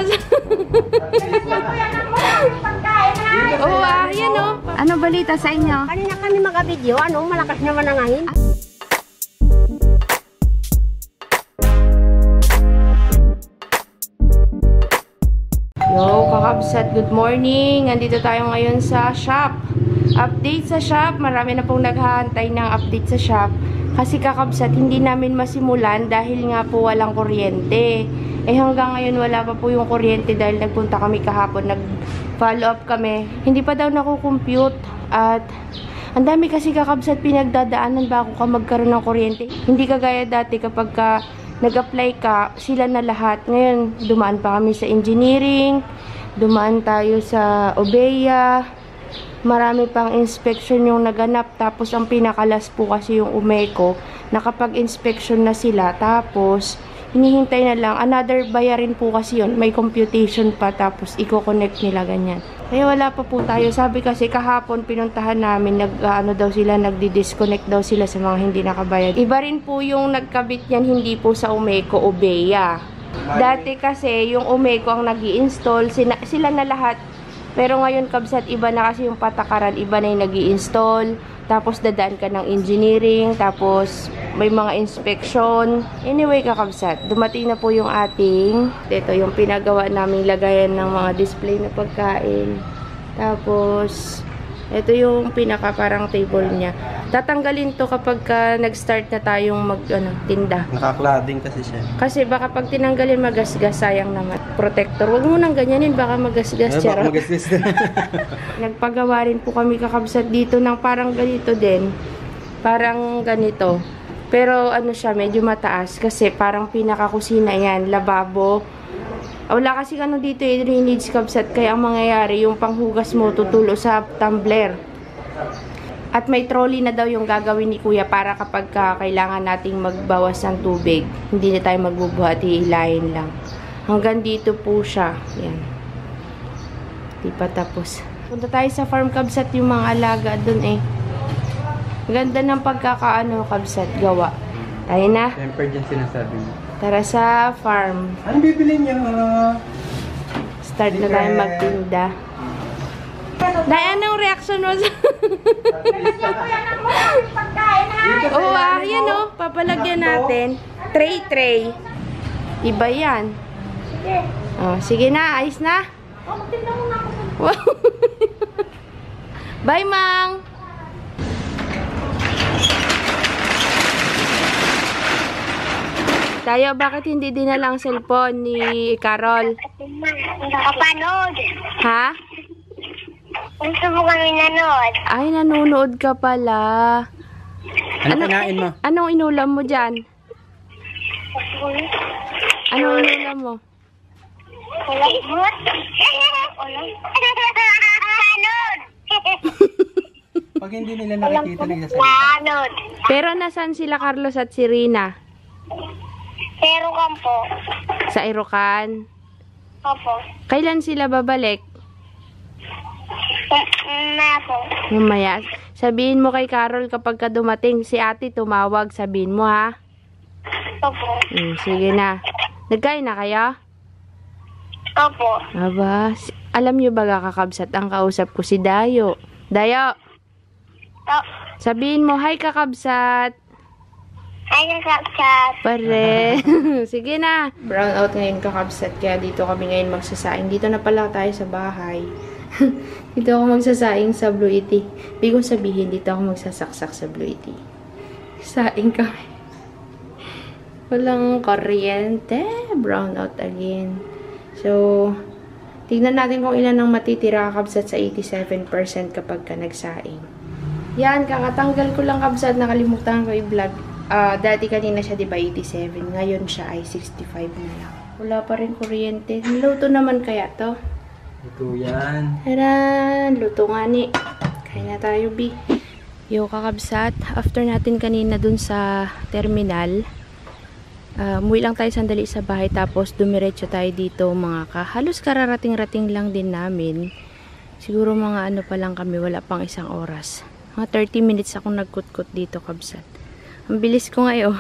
mo. Oo, yan o. Ano balita sa inyo? Kanina kami mag-video, malakas naman ang hangin. Yo, kakabsat, good morning. Nandito tayo ngayon sa shop. Update sa shop. Marami na pong naghahantay ng update sa shop. Kasi kakabsat, hindi namin masimulan dahil nga po walang kuryente. Hanggang ngayon wala pa po yung kuryente dahil nagpunta kami kahapon. Nag-follow up kami. Hindi pa daw nakukompute. At ang dami kasi kakabsat pinagdadaanan bago ka magkaroon ng kuryente. Hindi kagaya dati kapag nag-apply ka, sila na lahat. Ngayon, dumaan pa kami sa engineering, dumaan tayo sa OBEA, marami pang inspection yung naganap. Tapos, ang pinakalas po kasi yung UMECO, nakapag-inspection na sila. Tapos, hinihintay na lang. Another bayarin po kasi yun. May computation pa, tapos i-connect nila ganyan. Kaya wala pa po tayo. Sabi kasi kahapon pinuntahan namin, nagdi-disconnect daw sila sa mga hindi nakabayad. Iba rin po yung nagkabit yan, hindi po sa UMECO, OBEA. Dati kasi yung UMECO ang nag-i-install, sila na lahat. Pero ngayon kabsat, iba na kasi yung patakaran, iba na yung nag-i-install. Tapos dadaan ka ng engineering, tapos may mga inspection. Anyway kakabsat, dumating na po yung ating, ito yung pinagawa naming lagayan ng mga display na pagkain. Tapos ito yung pinaka parang table niya. Tatanggalin to kapag nag-start na tayong tinda. Naka-cladding kasi siya. Kasi baka pag tinanggalin magasgas, sayang naman. Protector, huwag mo nang ganyanin, baka magasgas. Baka magasgas. Nagpagawa rin po kami kakabsat dito ng parang ganito din. Parang ganito. Pero ano siya, medyo mataas kasi parang pinaka-kusina yan, lababo. Wala kasi dito drainage kabsat, kaya ang mangyayari yung panghugas mo tutulo sa tumbler. At may trolley na daw yung gagawin ni Kuya para kapag kailangan nating magbawas ng tubig, hindi na tayo magbubuhat, hihilahin lang. Hanggang dito po siya. Yan. Di pa tapos. Punta tayo sa farm kabsat, yung mga alaga dun eh. Ganda ng kabsat, gawa. Tayo na. Tempered yung sinasabi mo. Tara sa farm. Anong bibili niya? Start na tayo magtinda. Dahil anong reaction mo sa... Oo, yan o. Papalagyan natin. Tray. Iba yan. Oh, sige na, ayos na. Wow. Bye, Mang. Tayo, bakit hindi dinala ang cellphone ni Carol? Nakapanood. Ha? Gusto mo kami nanood. Ay, nanonood ka pala. Ano kinain mo? Anong inulam mo dyan? Anong inulam mo? Panood. Pag hindi nila nakikita, nagsasalita. Pero nasan sila Carlos at si Rina? Pero kampo. Sa Irocan? Opo. Kailan sila babalik? Nako. Mamaya. Sabihin mo kay Carol kapag dumating si ate tumawag, sabihin mo ha? Opo. Sige na. Nagkain na kayo? Opo. Aba, alam nyo ba kakabsat, ang kausap ko si Dayo. Dayo! Sabihin mo, hi kakabsat! Hi kakabsat! Pare! Sige na! Brown out ngayon kakabsat, kaya dito kami ngayon magsasaing. Dito na pala tayo sa bahay. Dito ako magsasaing sa Blue Tea. Ibig kong sabihin, dito ako magsasaksak sa Blue Tea. Saing kami. Walang kuryente. Brown out again. So, tignan natin kung ilan ang matitira kabsat sa 87% kapag ka nagsaing. Yan, kakatanggal ko lang kabsat. Nakalimutan ko i-vlog. Dati kanina siya diba 87. Ngayon siya ay 65 na lang. Wala pa rin kuryente. Luto naman kaya to? Luto yan. Tara! Luto nga ni. Kain na tayo, B. Yo, kakabsat. After natin kanina dun sa terminal, umuwi lang tayo sandali sa bahay tapos dumiretso tayo dito halos kararating-rating lang din namin. Siguro mga pa lang kami, wala pang isang oras. Mga 30 minutes akong nagkutkot dito kabsat. Ang bilis ko ngayon.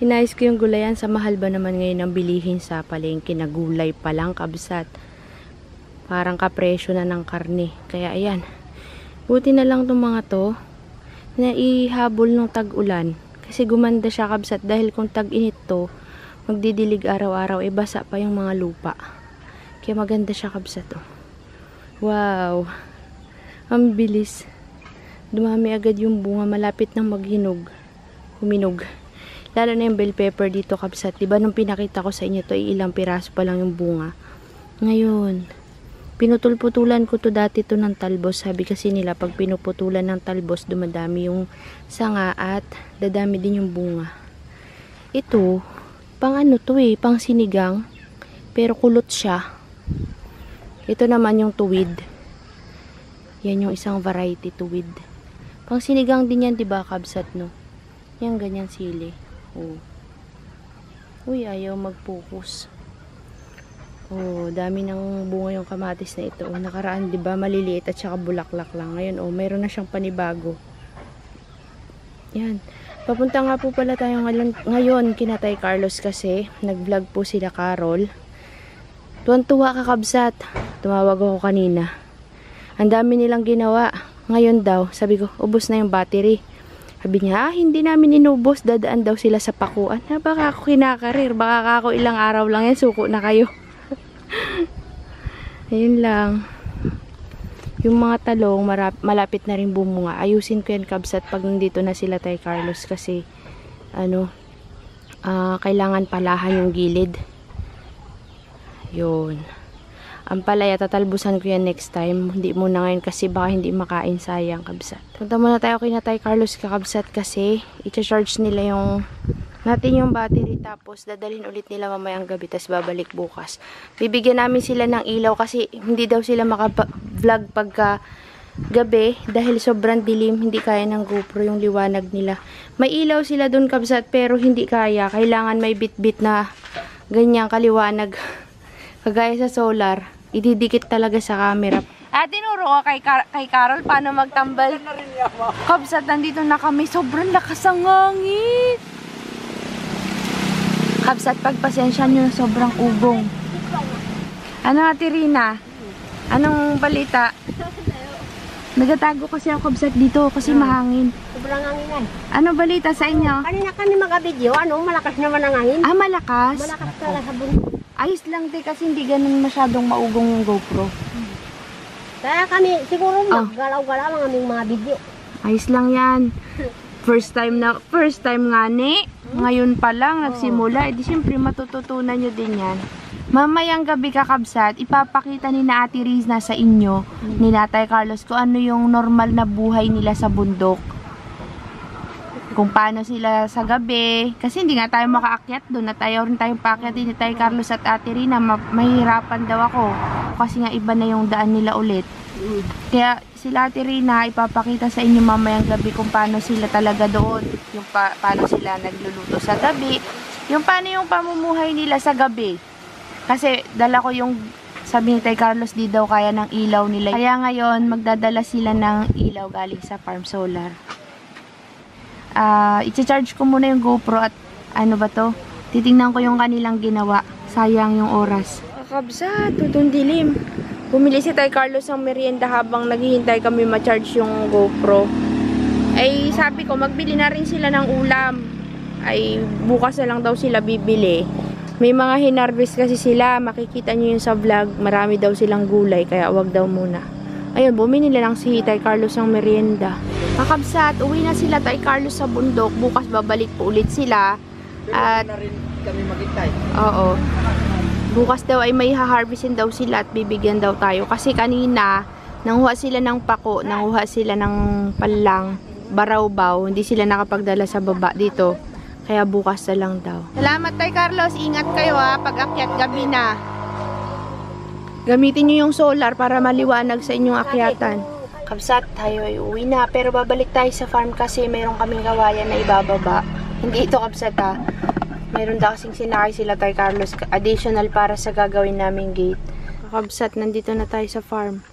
Inayos ko yung gulayan. Sa mahal ba naman ngayon ang bilihin sa palengke na gulay pa lang, kabsat. Parang kapresyo na ng karne. Kaya ayan. Buti na lang itong mga to na ihabol ng tag-ulan. Kasi gumanda siya, kabsat. Dahil kung tag-init to, magdidilig araw-araw, basa pa yung mga lupa. Kaya maganda siya, kabsat. Oh. Wow. Ang bilis. Dumami agad yung bunga. Malapit nang maghinog. Huminog. Lalo na yung bell pepper dito, kabsat. Diba nung pinakita ko sa inyo to, ilang piraso pa lang yung bunga. Ngayon, pinutol-putulan ko to dati to ng talbos. Sabi kasi nila, pag pinuputulan ng talbos, dumadami yung sanga at dadami din yung bunga. Ito, pang ano to pang sinigang. Pero kulot siya. Ito naman yung tuwid. Yan yung isang variety, tuwid. Pang sinigang din yan, diba, kabsat, no? Yan, ganyan sili. Oh. Uy, ayaw mag-focus. Oh, dami ng bunga yung kamatis na ito. Oh, nakaraan, 'di ba, maliliit at saka bulaklak lang. Ngayon, oh, mayroon na siyang panibago. Yan. Papunta nga po pala tayo ngayon kina Tay Carlos kasi nag-vlog po sila Carol. Tuwan-tuwa kakabsat. Tumawag ako kanina. Ang dami nilang ginawa. Ngayon daw, sabi ko, ubos na yung battery. Sabi niya, hindi namin inubos, dadaan daw sila sa pakuan. Baka ako kinakarir, baka ako ilang araw lang yan, suko na kayo. Ayun lang. Yung mga talong, malapit na rin bumunga. Ayusin ko yan, kabsat, pag nandito na sila Tay Carlos kasi, kailangan palahan yung gilid. Yun. Ang palaya, tatalbusan ko yan next time. Hindi muna ngayon kasi baka hindi makain, sayang, kabsat. Punta muna tayo kay Tay Carlos, kakabsat, kasi i-charge nila natin yung battery, tapos dadalhin ulit nila mamayang gabi, tapos babalik bukas. Bibigyan namin sila ng ilaw kasi hindi daw sila maka-vlog pagka gabi dahil sobrang dilim, hindi kaya ng GoPro yung liwanag nila. May ilaw sila dun, kabsat, pero hindi kaya. Kailangan may bit-bit na ganyang kaliwanag. Kagaya sa solar, ididikit talaga sa camera. Tinuro ko kay Carol paano magtambal. Kabsat, nandito na kami. Sobrang lakas ang hangin. Kabsat, pagpasensya nyo, sobrang ugong. Ano, Ate Rina? Anong balita? Nagatago kasi ako, kabsat, dito kasi mahangin. Sobrang hanginan. Ano balita sa inyo? Kanina kami mag-video, malakas naman ang hangin. Malakas? Malakas talaga sa bundok. Ayos lang din kasi hindi ganun masyadong maugong yung GoPro. Kaya kami, siguro maggalaw-galaw ang aming mga video. Ayos lang yan. First time nga ni. Ngayon pa lang nagsimula. Di syempre matututunan nyo din yan. Mamayang gabi, kakabsat, ipapakita ni na Ate Rizna sa inyo, ni Tay Carlos, kung ano yung normal na buhay nila sa bundok. Kung paano sila sa gabi. Kasi hindi nga tayo makaakyat doon. At tayo rin tayong paakyat ni Tay Carlos at Ate Rina. Mahirapan daw ako. Kasi nga iba na yung daan nila ulit. Kaya sila Ate Rina, ipapakita sa inyo mamayang gabi kung paano sila talaga doon. Yung paano sila nagluluto sa gabi. Yung paano yung pamumuhay nila sa gabi. Kasi dala ko yung, sabi ni Tay Carlos, di daw kaya ng ilaw nila. Kaya ngayon, magdadala sila ng ilaw galing sa farm solar. I-charge ko muna yung GoPro at ano ba to? Titingnan ko yung kanilang ginawa. Sayang yung oras. Kakabsat, tutong dilim. Bumili si Tay Carlos ng merienda habang naghihintay kami ma-charge yung GoPro. Ay sabi ko, magbili na rin sila ng ulam. Ay bukas na lang daw sila bibili. May mga hinarvest kasi sila. Makikita nyo yung sa vlog. Marami daw silang gulay kaya wag daw muna. Ayun, bumili lang si Tay Carlos ng merienda. Kakabsat, uwi na sila Tay Carlos sa bundok. Bukas babalik po ulit sila. At na rin kami maghintay. oo. Bukas daw ay may ha-harvestin daw sila at bibigyan daw tayo. Kasi kanina, nanguha sila ng pako, nanguha sila ng palang, barawbaw. Hindi sila nakapagdala sa baba dito. Kaya bukas na lang daw. Salamat Tay Carlos. Ingat kayo pag akyat gabi na. Gamitin nyo yung solar para maliwanag sa inyong akyatan. Kabsat, tayo ay uwi na. Pero babalik tayo sa farm kasi mayroon kaming kawayan na ibababa. Hindi ito, kabsat Mayroon daw kasing sinakay sila Tay Carlos. Additional para sa gagawin naming gate. Kabsat, nandito na tayo sa farm.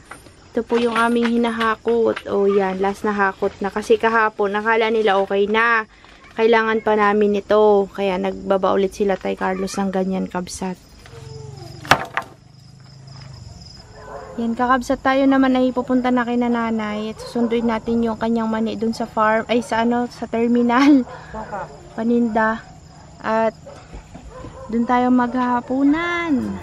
Ito po yung aming hinahakot. O yan, last na hakot na. Kasi kahapon, nakala nila okay na. kailangan pa namin ito. Kaya nagbaba ulit sila Tay Carlos ng ganyan kabsat. Yan, kakabsat tayo naman ay pupunta na kay nanay at susunduin natin yung kanyang mani dun sa farm, ay sa sa terminal. Paninda. At dun tayo maghahapunan.